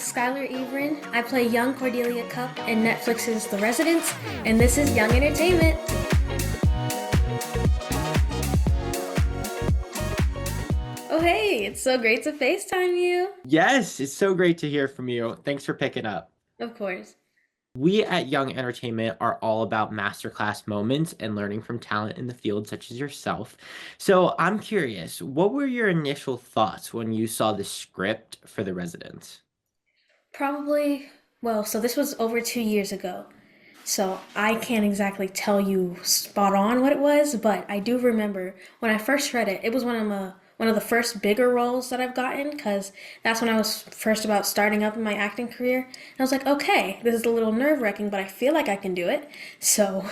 is Skylar Ebron. I play young Cordelia Cupp in Netflix's The Residents, and this is Young Entertainment. Oh, hey, it's so great to FaceTime you. Yes, it's so great to hear from you. Thanks for picking up. Of course. We at Young Entertainment are all about masterclass moments and learning from talent in the field, such as yourself. So I'm curious, what were your initial thoughts when you saw the script for The Residents? Probably, well, so this was over 2 years ago. So I can't exactly tell you spot on what it was, but I do remember when I first read it, it was one of the first bigger roles that I've gotten because that's when I was first about starting up in my acting career. And I was like, okay, this is a little nerve-wracking, but I feel like I can do it. So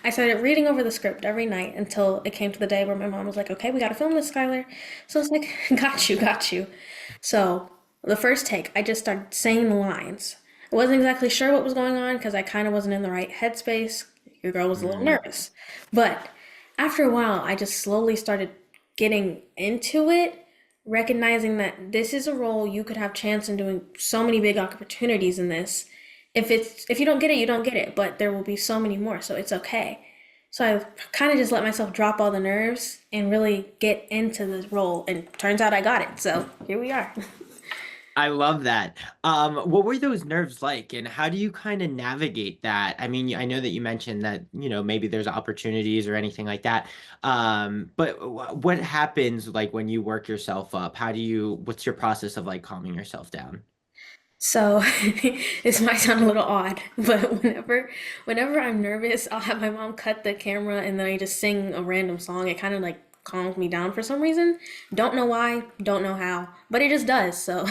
I started reading over the script every night until it came to the day where my mom was like, okay, we gotta film this, Skylar. So I was like, got you, got you. So the first take, I just started saying the lines. I wasn't exactly sure what was going on because I kind of wasn't in the right headspace. Your girl was a little Mm, nervous. But after a while, I just slowly started getting into it, recognizing that this is a role you could have chance in doing so many big opportunities in this. If you don't get it, you don't get it, but there will be so many more, so it's okay. So I kind of just let myself drop all the nerves and really get into this role, and turns out I got it. So here we are. I love that. What were those nerves like, and how do you kind of navigate that? I mean, I know that you mentioned that, maybe there's opportunities or anything like that. But what happens like when you work yourself up? What's your process of like calming yourself down? So this might sound a little odd, but whenever I'm nervous, I'll have my mom cut the camera and then I just sing a random song. It kind of like calms me down for some reason. Don't know why, don't know how, but it just does. So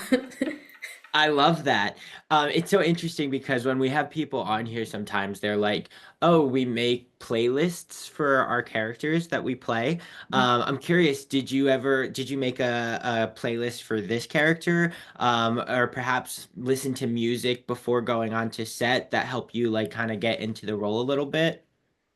I love that. It's so interesting because when we have people on here, sometimes they're like, "Oh, we make playlists for our characters that we play." I'm curious, did you make a playlist for this character, or perhaps listen to music before going on to set that help you like kind of get into the role a little bit?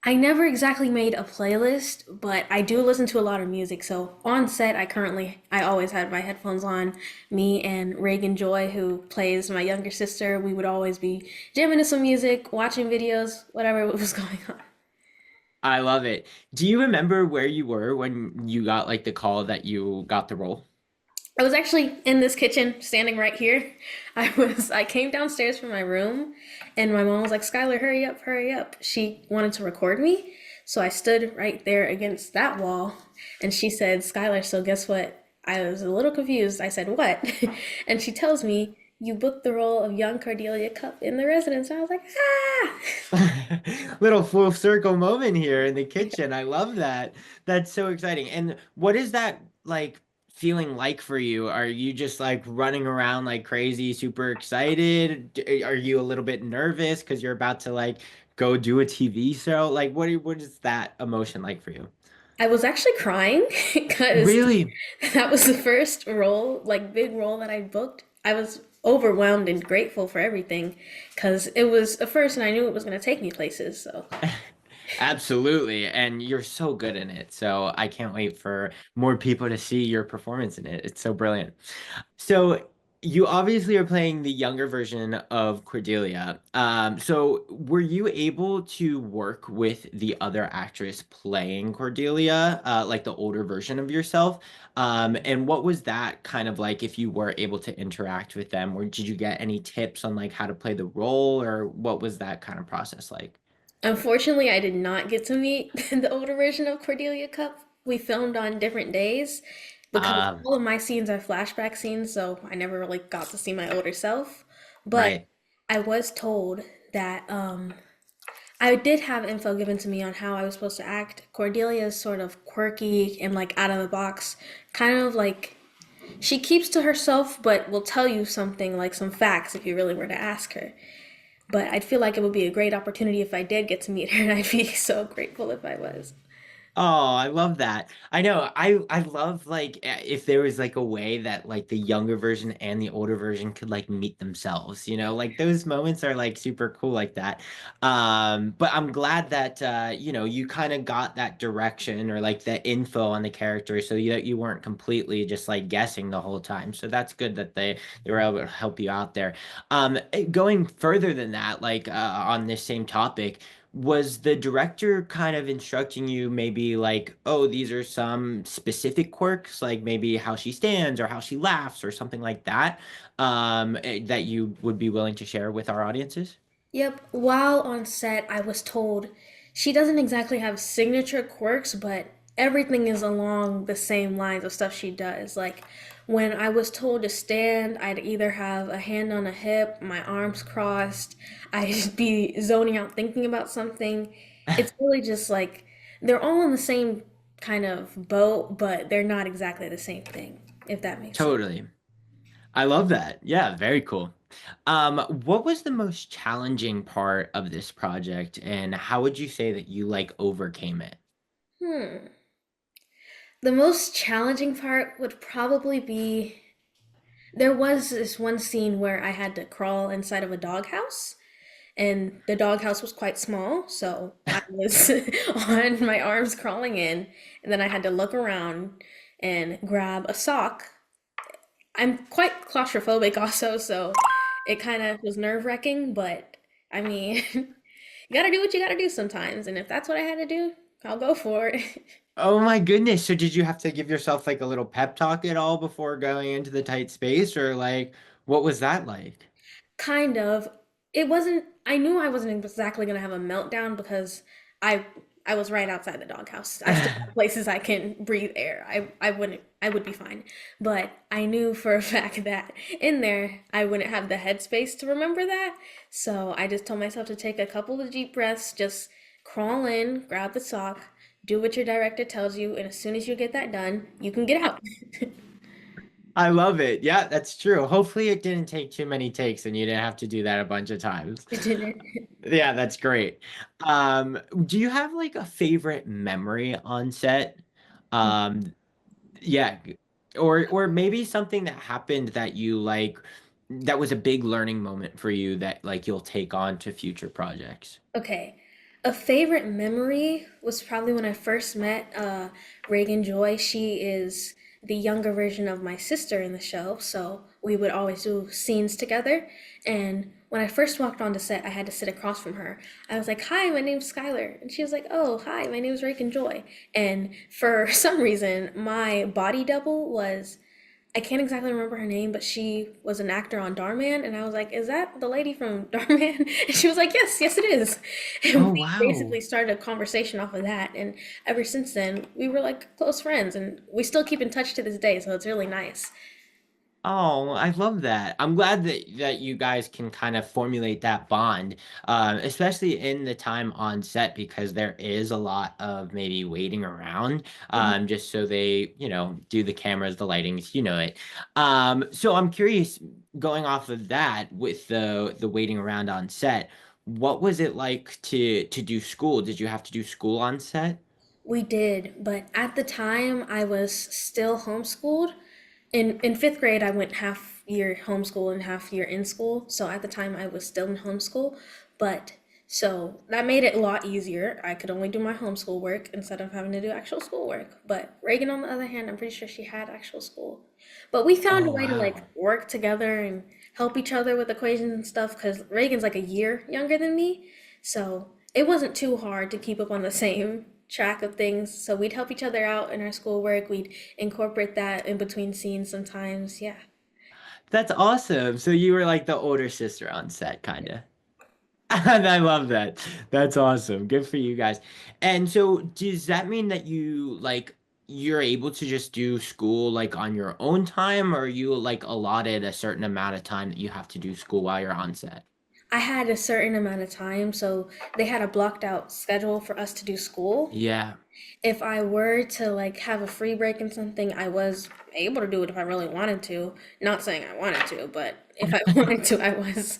I never exactly made a playlist, but I do listen to a lot of music. So on set, I always had my headphones on. Me and Reagan Joi, who plays my younger sister, we would always be jamming to some music, watching videos, whatever was going on. I love it. Do you remember where you were when you got like the call that you got the role? I was actually in this kitchen, standing right here. I came downstairs from my room, and my mom was like, "Skylar, hurry up, hurry up." She wanted to record me, so I stood right there against that wall, and she said, "Skylar, so guess what?" I was a little confused. I said, "What?" And she tells me, "You booked the role of young Cordelia Cupp in The Residence." And I was like, "Ah!" Little full circle moment here in the kitchen. I love that. That's so exciting. And what is that like feeling like for you? Are you just like running around like crazy, super excited? Are you a little bit nervous because you're about to like go do a TV show? Like what is that emotion like for you? I was actually crying because Really? that was the first role, like big role that I booked. I was overwhelmed and grateful for everything because it was a first and I knew it was going to take me places. So Absolutely. And you're so good in it. So I can't wait for more people to see your performance in it. It's so brilliant. So you obviously are playing the younger version of Cordelia. So were you able to work with the other actress playing Cordelia, like the older version of yourself? And what was that kind of like if you were able to interact with them, or did you get any tips on like how to play the role, or what was that kind of process like? unfortunately, I did not get to meet the older version of Cordelia Cup. We filmed on different days because Um, all of my scenes are flashback scenes, so I never really got to see my older self. But right. I was told that I did have info given to me on how I was supposed to act. Cordelia is sort of quirky and like out of the box, kind of like she keeps to herself, but will tell you something like some facts if you really were to ask her. But I'd feel like it would be a great opportunity if I did get to meet her, and I'd be so grateful if I was. Oh, I love that. I know. I love like if there was like a way that like the younger version and the older version could like meet themselves, you know? Like those moments are like super cool like that. But I'm glad that you know, you kind of got that direction or like the info on the character so you weren't completely just like guessing the whole time. So that's good that they were able to help you out there. Going further than that, like on this same topic, was the director kind of instructing you maybe like, oh, these are some specific quirks, like maybe how she stands or how she laughs or something like that, that you would be willing to share with our audiences? Yep, while on set, I was told she doesn't exactly have signature quirks, but everything is along the same lines of stuff she does. Like when I was told to stand, I'd either have a hand on a hip, my arms crossed, I'd be zoning out thinking about something. It's really just like they're all in the same kind of boat, but they're not exactly the same thing, if that makes sense. Totally. I love that. Yeah, very cool. What was the most challenging part of this project, and how would you say that you like overcame it? Hmm. The most challenging part would probably be there was this one scene where I had to crawl inside of a doghouse, and the doghouse was quite small, so I was on my arms crawling in, and then I had to look around and grab a sock. I'm quite claustrophobic also, so it kind of was nerve-wracking, but I mean, you gotta do what you gotta do sometimes, and if that's what I had to do, I'll go for it. Oh my goodness. So did you have to give yourself like a little pep talk at all before going into the tight space, or like what was that like? Kind of. It wasn't, I knew I wasn't exactly gonna have a meltdown because I I was right outside the doghouse. I still have places I can breathe air. I would be fine. But I knew for a fact that in there I wouldn't have the headspace to remember that. So I just told myself to take a couple of deep breaths, just crawl in, grab the sock, do what your director tells you, and as soon as you get that done, you can get out. I love it. Yeah, that's true. Hopefully it didn't take too many takes and you didn't have to do that a bunch of times. It didn't. Yeah, that's great. Do you have like a favorite memory on set? Um, yeah, or maybe something that happened that you like that was a big learning moment for you that like you'll take on to future projects. Okay. A favorite memory was probably when I first met Reagan Joy. She is the younger version of my sister in the show, so we would always do scenes together. And when I first walked onto set, I had to sit across from her. I was like, "Hi, my name's Skylar," and she was like, "Oh, hi, my name's Reagan Joy." And for some reason, my body double was I can't exactly remember her name, but she was an actor on Darman, and I was like, "Is that the lady from Darman?" And she was like, "Yes, yes, it is." And Oh, we basically wow. started a conversation off of that, and ever since then, we were like close friends, and we still keep in touch to this day, so it's really nice. Oh, I love that. I'm glad that you guys can kind of formulate that bond, especially in the time on set because there is a lot of maybe waiting around, Mhm. just so they, you know, do the cameras, the lightings, you know it. So I'm curious, going off of that with the waiting around on set, what was it like to do school? Did you have to do school on set? We did, but at the time, I was still homeschooled. In fifth grade, I went half year homeschool and half year in school. So at the time, I was still in homeschool. But so that made it a lot easier. I could only do my homeschool work instead of having to do actual school work. But Reagan, on the other hand, I'm pretty sure she had actual school. But we found a Oh, way to like wow. work together and help each other with equations and stuff because Reagan's like a year younger than me. So it wasn't too hard to keep up on the same track of things. So we'd help each other out in our schoolwork. We'd incorporate that in between scenes sometimes. Yeah. That's awesome. So you were like the older sister on set, kind of. And I love that. That's awesome. Good for you guys. And so does that mean that you like you're able to just do school like on your own time, or are you like allotted a certain amount of time that you have to do school while you're on set? I had a certain amount of time, so they had a blocked out schedule for us to do school. Yeah. If I were to like have a free break and something, I was able to do it if I really wanted to. Not saying I wanted to, but if I wanted to, I was.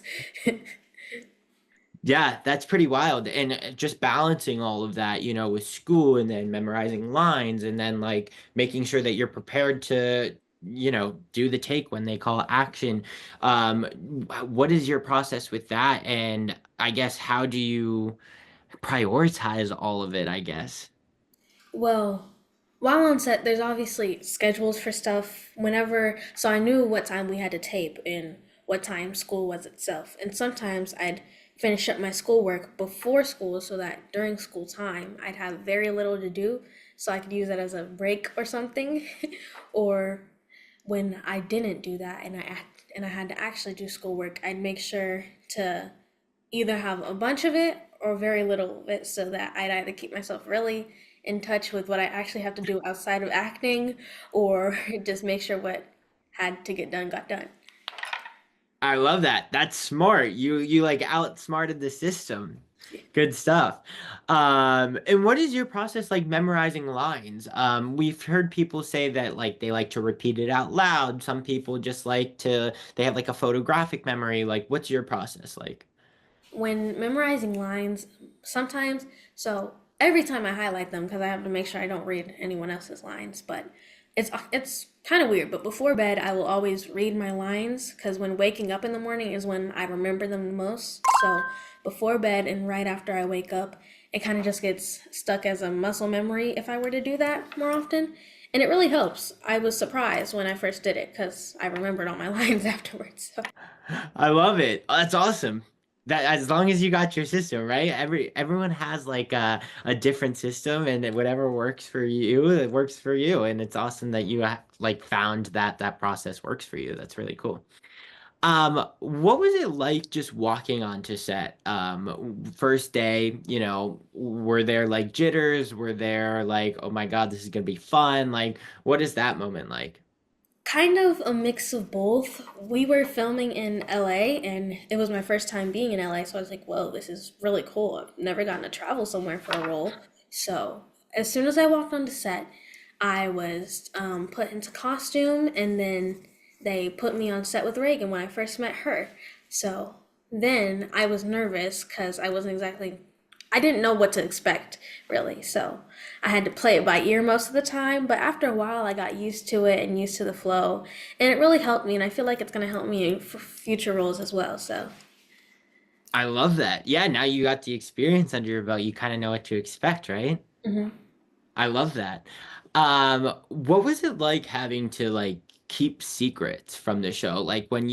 Yeah, that's pretty wild. And just balancing all of that, with school and then memorizing lines and then like making sure that you're prepared to, do the take when they call action. Um, what is your process with that? And I guess how do you prioritize all of it, I guess? Well, while on set, there's obviously schedules for stuff whenever, so I knew what time we had to tape and what time school was itself. And sometimes I'd finish up my schoolwork before school so that during school time I'd have very little to do, so I could use that as a break or something. Or when I didn't do that and I had to actually do schoolwork, I'd make sure to either have a bunch of it or very little of it so that I'd either keep myself really in touch with what I actually have to do outside of acting or just make sure what had to get done got done. I love that. That's smart. You like outsmarted the system. Good stuff. And what is your process like memorizing lines? We've heard people say that like they like to repeat it out loud. Some people just like to they have like a photographic memory. Like what's your process like? When memorizing lines, sometimes, so every time I highlight them because I have to make sure I don't read anyone else's lines, but it's kind of weird. But before bed, I will always read my lines because when waking up in the morning is when I remember them the most. So before bed and right after I wake up, it kind of just gets stuck as a muscle memory if I were to do that more often. And it really helps. I was surprised when I first did it because I remembered all my lines afterwards. So. I love it. Oh, that's awesome. That as long as you got your system, right? Everyone has like a different system and whatever works for you, it works for you. And it's awesome that you like found that that process works for you. That's really cool. What was it like just walking onto set? First day, were there like jitters? Were there like, oh my God, this is gonna be fun? Like, what is that moment like? Kind of a mix of both. We were filming in LA and it was my first time being in LA, so I was like, whoa, this is really cool. I've never gotten to travel somewhere for a role. So as soon as I walked onto set, I was put into costume and then they put me on set with Reagan when I first met her. So then I was nervous because I didn't know what to expect really. So I had to play it by ear most of the time, but after a while I got used to it and used to the flow, and it really helped me and I feel like it's going to help me for future roles as well. So, I love that. Yeah, now you got the experience under your belt. You kind of know what to expect, right? mhm. I love that. What was it like having to like keep secrets from the show? Like when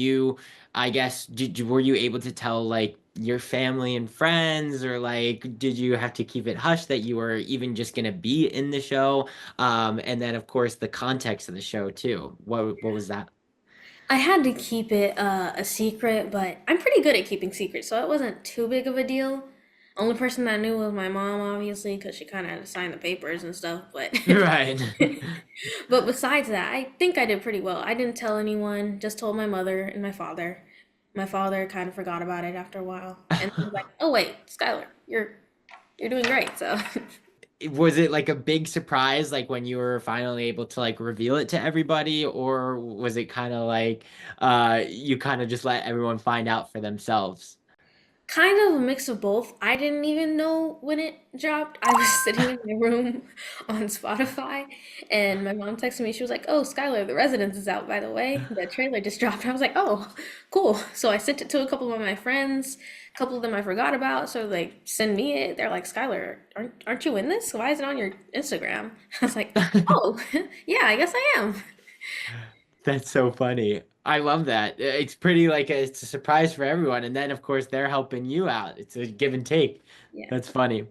I guess, were you able to tell like your family and friends, or like did you have to keep it hush that you were even just gonna be in the show? And then of course the context of the show too. What was that? I had to keep it a secret, but I'm pretty good at keeping secrets, so it wasn't too big of a deal. Only person that knew was my mom, obviously, because she kind of had to sign the papers and stuff. But Right. but besides that, I think I did pretty well. I didn't tell anyone, just told my mother and my father. My father kind of forgot about it after a while, and he was like, "Oh wait, Skylar, you're doing great." So Was it like a big surprise, like when you were finally able to like reveal it to everybody, or was it kind of like you kind of just let everyone find out for themselves? kind of a mix of both. I didn't even know when it dropped. I was sitting in my room on Spotify, and my mom texted me. She was like, "Oh, Skylar, The Residence is out, by the way. The trailer just dropped." I was like, "Oh, cool." So I sent it to a couple of my friends. A couple of them I forgot about, so they send me it. They're like, "Skylar, aren't you in this? Why is it on your Instagram?" I was like, "Oh, yeah, I guess I am." That's so funny. I love that. It's pretty like it's a surprise for everyone, and then of course they're helping you out. It's a give and take. Yeah. That's funny.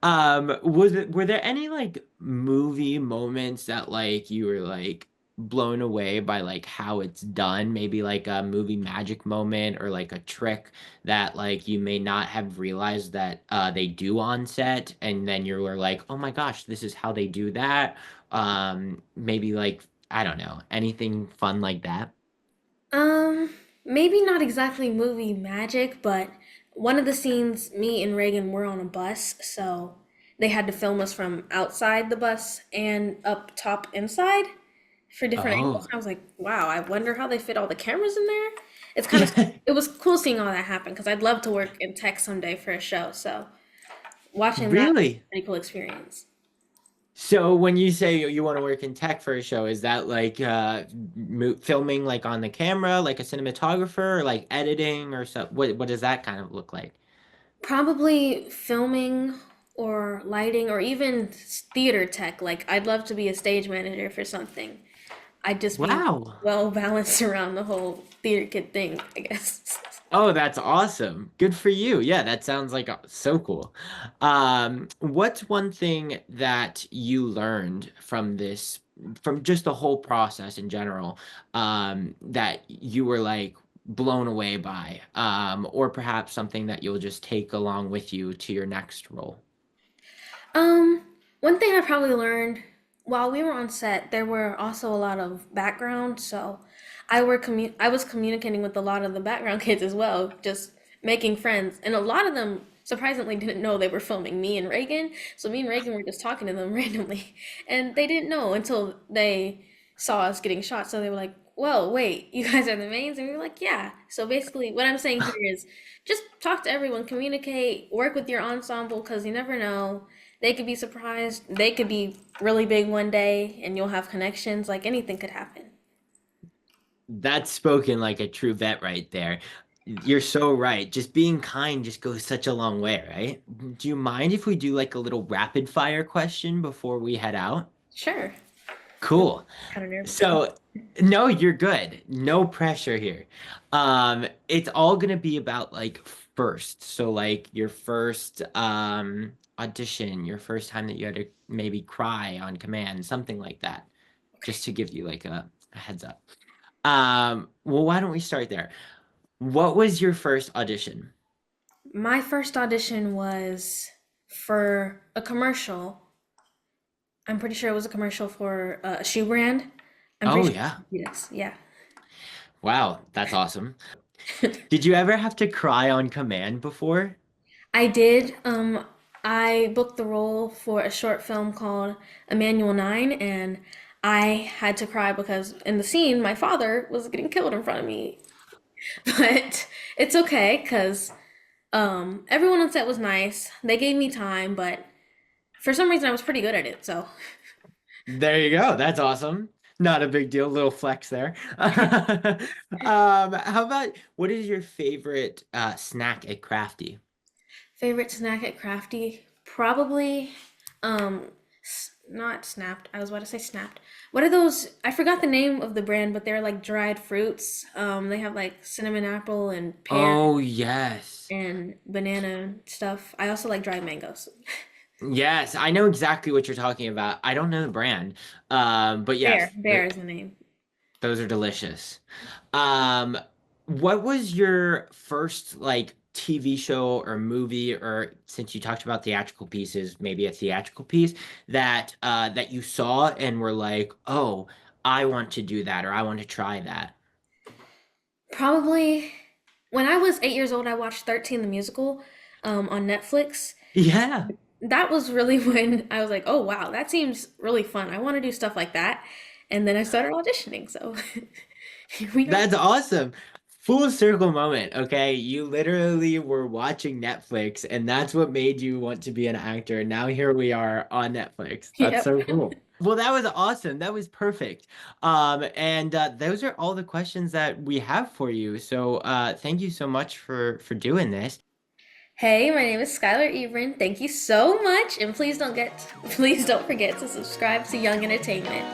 Were there any like movie moments that like you were like blown away by like how it's done? Maybe like a movie magic moment or like a trick that like you may not have realized that they do on set, and then you were like, oh my gosh, this is how they do that. Maybe like I don't know, anything fun like that. Maybe not exactly movie magic, but one of the scenes, me and Reagan were on a bus, so they had to film us from outside the bus and up top inside. for different angles. Oh. And I was like, wow, I wonder how they fit all the cameras in there. It's kind of it was cool seeing all that happen because I'd love to work in tech someday for a show. So watching that was Really? a pretty cool experience. So when you say you want to work in tech for a show, is that like filming like on the camera, like a cinematographer, or like editing or so? What does that kind of look like? Probably filming or lighting or even theater tech. Like I'd love to be a stage manager for something. I'd just be Wow. well balanced around the whole theater kid thing, I guess. Oh, that's awesome. Good for you. Yeah, that sounds like so cool. What's one thing that you learned from this, from just the whole process in general, that you were like blown away by, or perhaps something that you'll just take along with you to your next role? Um, One thing I probably learned while we were on set, there were also a lot of background, so I was communicating with a lot of the background kids as well, just making friends. And a lot of them surprisingly didn't know they were filming me and Reagan. So me and Reagan were just talking to them randomly, and they didn't know until they saw us getting shot. So they were like, "Whoa, wait, you guys are the mains?" And we were like, "Yeah." So basically, what I'm saying here is just talk to everyone, communicate, work with your ensemble because you never know. They could be surprised. They could be really big one day and you'll have connections. Like anything could happen. That's spoken like a true vet right there. You're so right. Just being kind just goes such a long way, right? Do you mind if we do like a little rapid fire question before we head out? Sure. I'm Cool. kind of nervous. So, no, you're good. No pressure here. It's all gonna be about like first. So like your first audition, your first time that you had to maybe cry on command, something like that. Okay. Just to give you like a heads up. Well, why don't we start there? What was your first audition? My first audition was for a commercial. I'm pretty sure it was a commercial for a shoe brand. I'm Oh pretty sure. yeah. Yes. Yeah. Wow, that's awesome. Did you ever have to cry on command before? I did. I booked the role for a short film called Emmanuel 9, and I had to cry because in the scene, my father was getting killed in front of me. But it's okay because everyone on set was nice. They gave me time, but for some reason I was pretty good at it. So There you go. That's awesome. Not a big deal. Little flex there. How about what is your favorite snack at Crafty? favorite snack at Crafty, probably not Snapped. I was about to say Snapped. What are those? I forgot the name of the brand, but they're like dried fruits. They have like cinnamon apple and pear Oh, yes. and banana stuff. I also like dried mangoes. Yes, I know exactly what you're talking about. I don't know the brand. But Bear, yes, Bear is the name. those are delicious. Um, what was your first like TV show or movie, or since you talked about theatrical pieces, maybe a theatrical piece that you saw and were like, "Oh, I want to do that," or "I want to try that." Probably when I was 8 years old, I watched 13 the musical on Netflix. Yeah, That was really when I was like, oh wow, that seems really fun. I want to do stuff like that. And then I started auditioning. So here we are. that's awesome. Full circle moment, okay? You literally were watching Netflix, and that's what made you want to be an actor. And now here we are on Netflix. That's Yep. so cool. Well, that was awesome. That was perfect. And those are all the questions that we have for you. So, thank you so much for doing this. Hey, my name is Skylar Ebron. Thank you so much. And please don't forget to subscribe to Young Entertainment.